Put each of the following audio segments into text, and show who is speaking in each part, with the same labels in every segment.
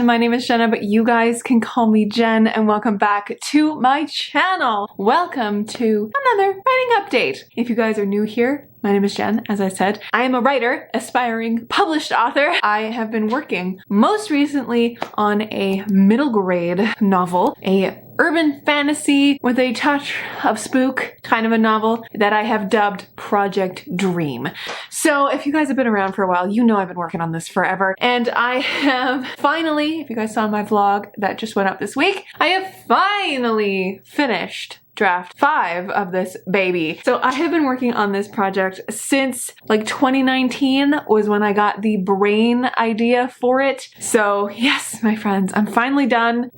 Speaker 1: my name is Jenna, but you guys can call me Jen, and welcome back to my channel. Welcome to another writing update. If you guys are new here, my name is Jen, as I said. I am a writer, aspiring published author. I have been working most recently on a middle grade novel, a urban fantasy with a touch of spook kind of a novel that I have dubbed Project Dream. So if you guys have been around for a while, you know I've been working on this forever, and I have finally, if you guys saw my vlog that just went up this week, I have finally finished draft 5 of this baby. So I have been working on this project since like 2019 was when I got the brain idea for it. So yes, my friends, I'm finally done.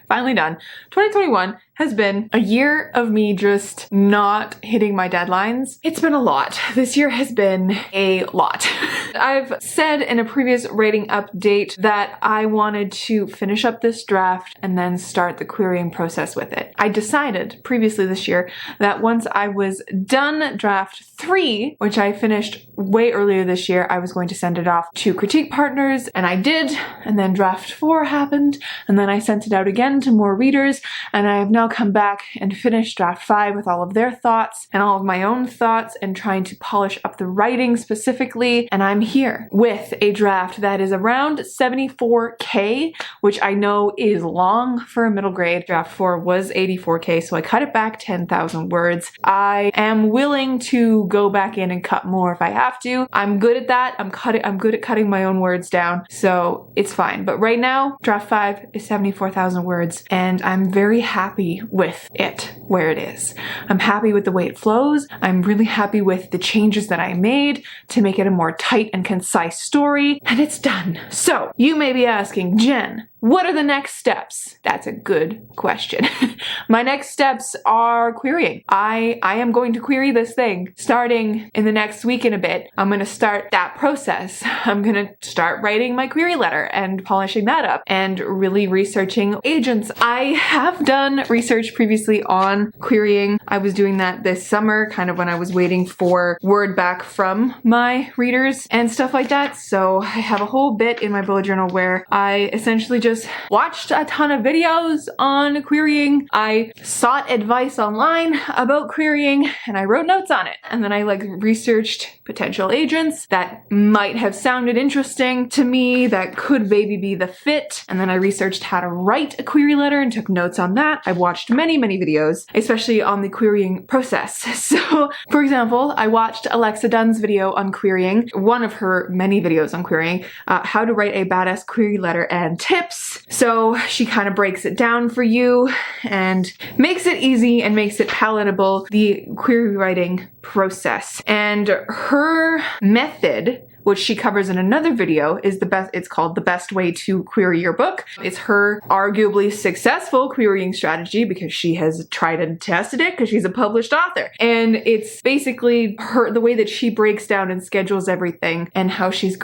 Speaker 1: Finally done. 2021 has been a year of me just not hitting my deadlines. It's been a lot. This year has been a lot. I've said in a previous rating update that I wanted to finish up this draft and then start the querying process with it. I decided previously this year that once I was done draft 3, which I finished way earlier this year, I was going to send it off to critique partners, and I did, and then draft 4 happened, and then I sent it out again to more readers, and I have now come back and finished draft 5 with all of their thoughts and all of my own thoughts and trying to polish up the writing specifically, and I'm here with a draft that is around 74K, which I know is long for a middle grade. Draft 4 was 84K, so I cut it back 10,000 words. I am willing to go back in and cut more if I have to. I'm good at that. I'm good at cutting my own words down, so it's fine. But right now, draft 5 is 74,000 words, and I'm very happy with it where it is. I'm happy with the way it flows. I'm really happy with the changes that I made to make it a more tight and concise story, and it's done. So you may be asking, Jen, what are the next steps? That's a good question. My next steps are querying. I am going to query this thing starting in the next week and a bit. I'm going to start that process. I'm going to start writing my query letter and polishing that up and really researching agents. I have done research previously on querying. I was doing that this summer, kind of when I was waiting for word back from my readers and stuff like that. So I have a whole bit in my bullet journal where I essentially just watched a ton of videos on querying. I sought advice online about querying and I wrote notes on it. And then I researched potential agents that might have sounded interesting to me that could maybe be the fit. And then I researched how to write a query letter and took notes on that. I've watched many videos, especially on the querying process. So for example, I watched Alexa Dunn's video on querying, one of her many videos on querying, how to write a badass query letter and tips. So she kind of breaks it down for you and makes it easy and makes it palatable, the query writing process. And her method, which she covers in another video, is it's called The Best Way to Query Your Book. It's her arguably successful querying strategy because she has tried and tested it because she's a published author. And it's basically the way that she breaks down and schedules everything and how she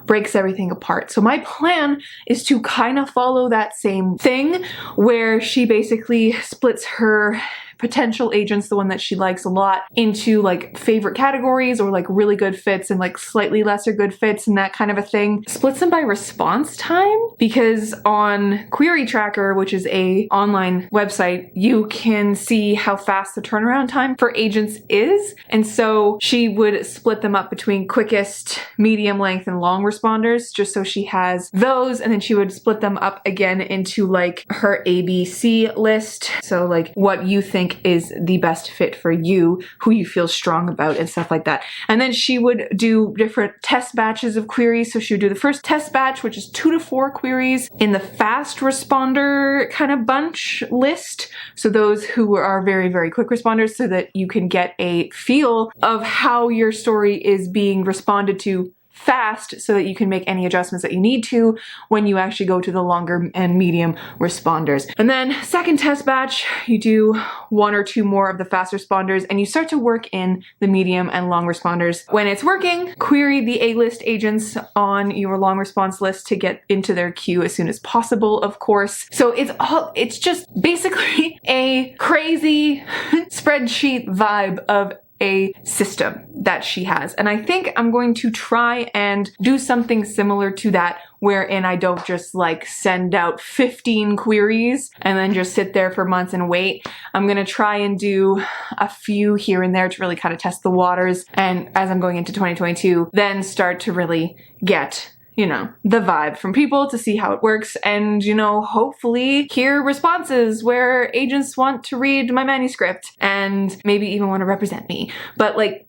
Speaker 1: breaks everything apart. So my plan is to kind of follow that same thing where she basically splits her potential agents, the one that she likes a lot, into like favorite categories or like really good fits and like slightly lesser good fits and that kind of a thing. Splits them by response time, because on Query Tracker, which is a online website, you can see how fast the turnaround time for agents is. And so she would split them up between quickest, medium length, and long responders, just so she has those. And then she would split them up again into like her ABC list. So like what you think is the best fit for you, who you feel strong about, and stuff like that. And then she would do different test batches of queries. So she would do the first test batch, which is 2 to 4 queries in the fast responder kind of bunch list. So those who are very quick responders, so that you can get a feel of how your story is being responded to fast, so that you can make any adjustments that you need to when you actually go to the longer and medium responders. And then second test batch, you do 1 or 2 more of the fast responders, and you start to work in the medium and long responders. When it's working, query the A-list agents on your long response list to get into their queue as soon as possible, of course. So it's just basically a crazy spreadsheet vibe of a system that she has. And I think I'm going to try and do something similar to that, wherein I don't just like send out 15 queries and then just sit there for months and wait. I'm gonna try and do a few here and there to really kind of test the waters. And as I'm going into 2022, then start to really get, you know, the vibe from people to see how it works and, you know, hopefully hear responses where agents want to read my manuscript and maybe even want to represent me. But like,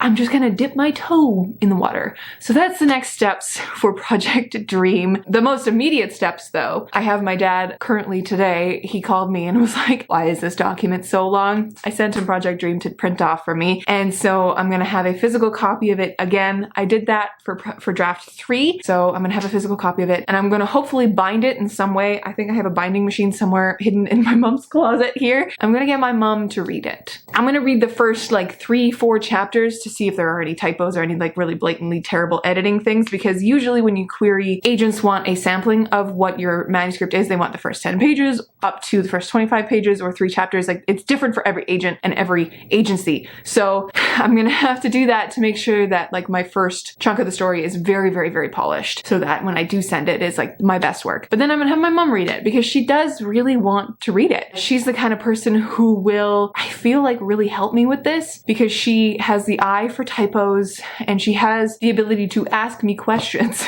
Speaker 1: I'm just gonna dip my toe in the water. So that's the next steps for Project Dream. The most immediate steps though, I have my dad currently today, he called me and was like, why is this document so long? I sent him Project Dream to print off for me. And so I'm gonna have a physical copy of it again. I did that for draft 3. So I'm gonna have a physical copy of it and I'm gonna hopefully bind it in some way. I think I have a binding machine somewhere hidden in my mom's closet here. I'm gonna get my mom to read it. I'm gonna read the first like 3-4 chapters to see if there are any typos or any like really blatantly terrible editing things, because usually when you query, agents want a sampling of what your manuscript is. They want the first 10 pages up to the first 25 pages or 3 chapters. Like, it's different for every agent and every agency. So I'm gonna have to do that to make sure that like my first chunk of the story is very, very, very polished, so that when I do send it, it's like my best work. But then I'm gonna have my mom read it because she does really want to read it. She's the kind of person who will, I feel like, really help me with this because she has the eye for typos and she has the ability to ask me questions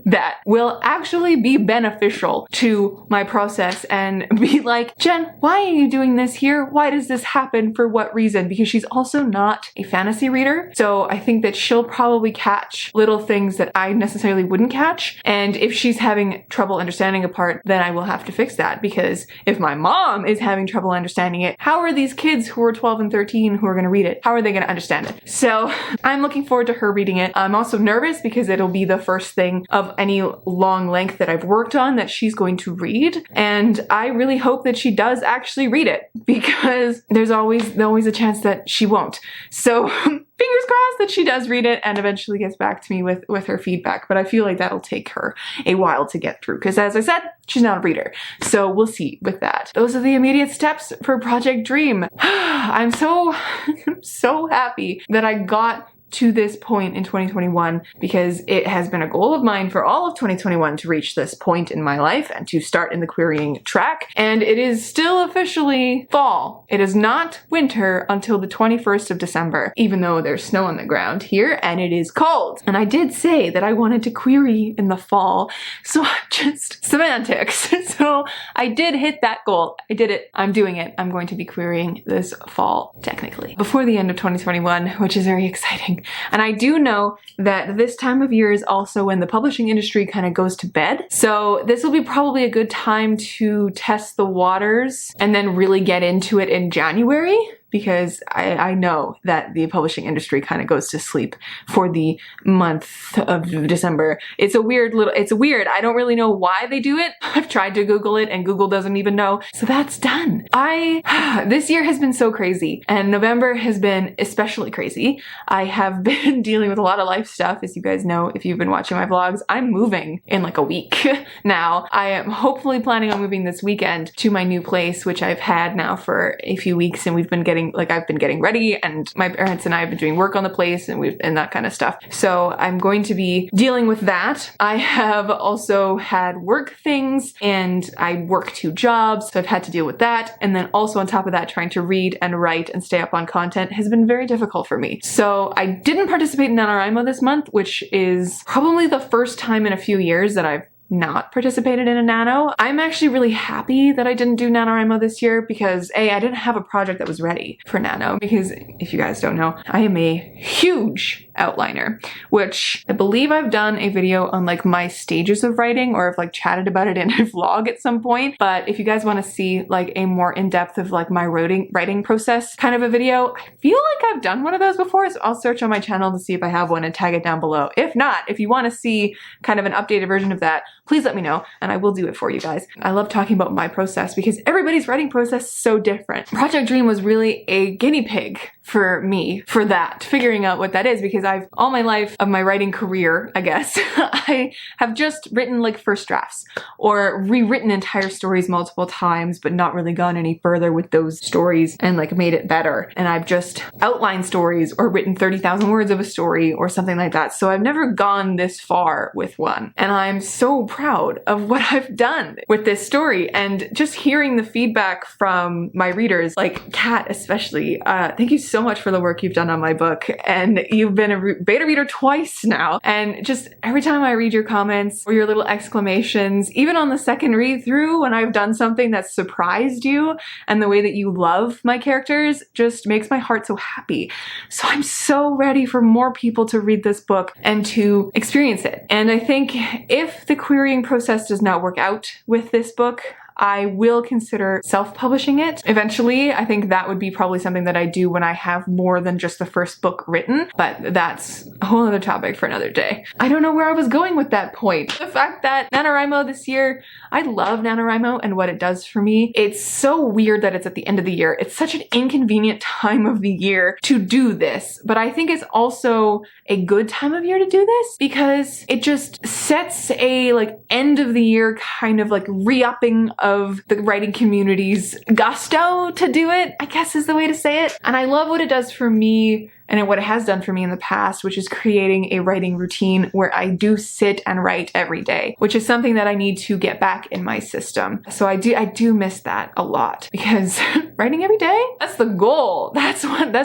Speaker 1: that will actually be beneficial to my process and be like, Jen, why are you doing this here? Why does this happen? For what reason? Because she's also not a fantasy reader. So I think that she'll probably catch little things that I necessarily wouldn't catch. And if she's having trouble understanding a part, then I will have to fix that, because if my mom is having trouble understanding it, how are these kids who are 12 and 13 who are going to read it? How are they going to understand it? So I'm looking forward to her reading it. I'm also nervous because it'll be the first thing of any long length that I've worked on that she's going to read. And I really hope that she does actually read it, because there's always a chance that she won't. So fingers crossed that she does read it and eventually gets back to me with her feedback. But I feel like that'll take her a while to get through because, as I said, she's not a reader. So we'll see with that. Those are the immediate steps for Project Dream. I'm so happy that I got to this point in 2021, because it has been a goal of mine for all of 2021 to reach this point in my life and to start in the querying track. And it is still officially fall. It is not winter until the 21st of December, even though there's snow on the ground here and it is cold. And I did say that I wanted to query in the fall, so I'm just semantics. So I did hit that goal. I did it. I'm doing it. I'm going to be querying this fall, technically, before the end of 2021, which is very exciting. And I do know that this time of year is also when the publishing industry kind of goes to bed. So this will be probably a good time to test the waters and then really get into it in January, because I know that the publishing industry kind of goes to sleep for the month of December. It's weird. I don't really know why they do it. I've tried to Google it and Google doesn't even know. So that's done. This year has been so crazy, and November has been especially crazy. I have been dealing with a lot of life stuff. As you guys know, if you've been watching my vlogs, I'm moving in like a week now. I am hopefully planning on moving this weekend to my new place, which I've had now for a few weeks, and I've been getting ready, and my parents and I have been doing work on the place and that kind of stuff. So I'm going to be dealing with that. I have also had work things, and I work 2 jobs, so I've had to deal with that. And then also on top of that, trying to read and write and stay up on content has been very difficult for me. So I didn't participate in NaNoWriMo this month, which is probably the first time in a few years that I've not participated in a nano. I'm actually really happy that I didn't do NaNoWriMo this year because I didn't have a project that was ready for nano, because if you guys don't know, I am a huge outliner, which I believe I've done a video on like my stages of writing, or I've like chatted about it in a vlog at some point. But if you guys want to see like a more in-depth of like my writing process kind of a video, I feel like I've done one of those before, so I'll search on my channel to see if I have one and tag it down below. If not, if you want to see kind of an updated version of that, please let me know and I will do it for you guys. I love talking about my process because everybody's writing process is so different. Project Dream was really a guinea pig for me for that, figuring out what that is, because I've all my life of my writing career, I guess, I have just written like first drafts or rewritten entire stories multiple times, but not really gone any further with those stories and like made it better. And I've just outlined stories or written 30,000 words of a story or something like that. So I've never gone this far with one. And I'm so proud of what I've done with this story, and just hearing the feedback from my readers, like Kat especially. Thank you so much for the work you've done on my book, and you've been a beta reader twice now, and just every time I read your comments or your little exclamations, even on the second read through when I've done something that surprised you, and the way that you love my characters just makes my heart so happy. So I'm so ready for more people to read this book and to experience it. And I think if the querying process does not work out with this book, I will consider self-publishing it eventually. I think that would be probably something that I do when I have more than just the first book written, but that's a whole other topic for another day. I don't know where I was going with that point. The fact that NaNoWriMo this year, I love NaNoWriMo and what it does for me. It's so weird that it's at the end of the year. It's such an inconvenient time of the year to do this, but I think it's also a good time of year to do this because it just sets a like end of the year kind of like re-upping of the writing community's gusto to do it, I guess is the way to say it. And I love what it does for me and what it has done for me in the past, which is creating a writing routine where I do sit and write every day, which is something that I need to get back in my system. So I do miss that a lot, because writing every day, that's the goal. That's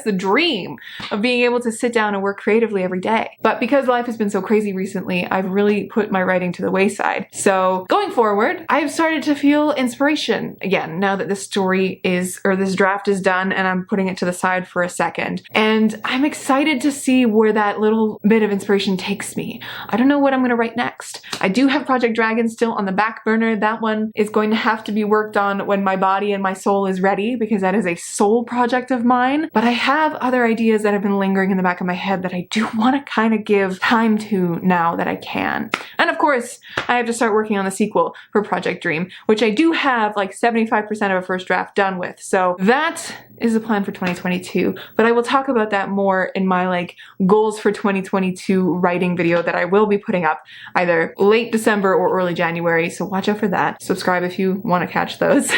Speaker 1: the dream of being able to sit down and work creatively every day. But because life has been so crazy recently, I've really put my writing to the wayside. So going forward, I've started to feel inspiration again now that this story is, or this draft is done, and I'm putting it to the side for a second. And I'm excited to see where that little bit of inspiration takes me. I don't know what I'm going to write next. I do have Project Dragon still on the back burner. That one is going to have to be worked on when my body and my soul is ready, because that is a soul project of mine. But I have other ideas that have been lingering in the back of my head that I do want to kind of give time to now that I can. And of course, I have to start working on the sequel for Project Dream, which I do have like 75% of a first draft done with. So that is the plan for 2022. But I will talk about that more in my like goals for 2022 writing video that I will be putting up either late December or early January. So watch out for that. Subscribe if you want to catch those.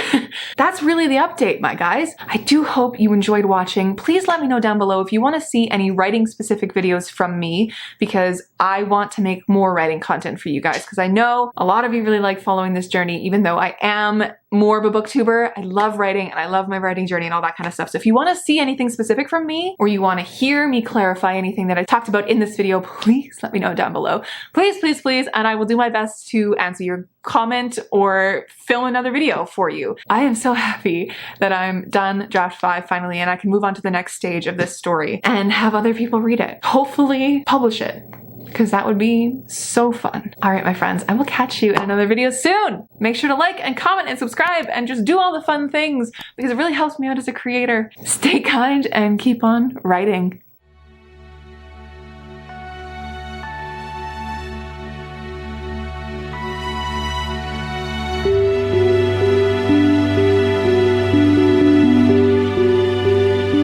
Speaker 1: That's really the update, my guys. I do hope you enjoyed watching. Please let me know down below if you want to see any writing specific videos from me, because I want to make more writing content for you guys, because I know a lot of you really like following this journey, even though I am more of a booktuber. I love writing and I love my writing journey and all that kind of stuff. So if you want to see anything specific from me, or you want to hear me clarify anything that I talked about in this video, please let me know down below. Please, please, please. And I will do my best to answer your comment or film another video for you. I am so happy that I'm done draft 5 finally, and I can move on to the next stage of this story and have other people read it. Hopefully publish it, because that would be so fun. All right, my friends, I will catch you in another video soon. Make sure to like and comment and subscribe and just do all the fun things, because it really helps me out as a creator. Stay kind and keep on writing.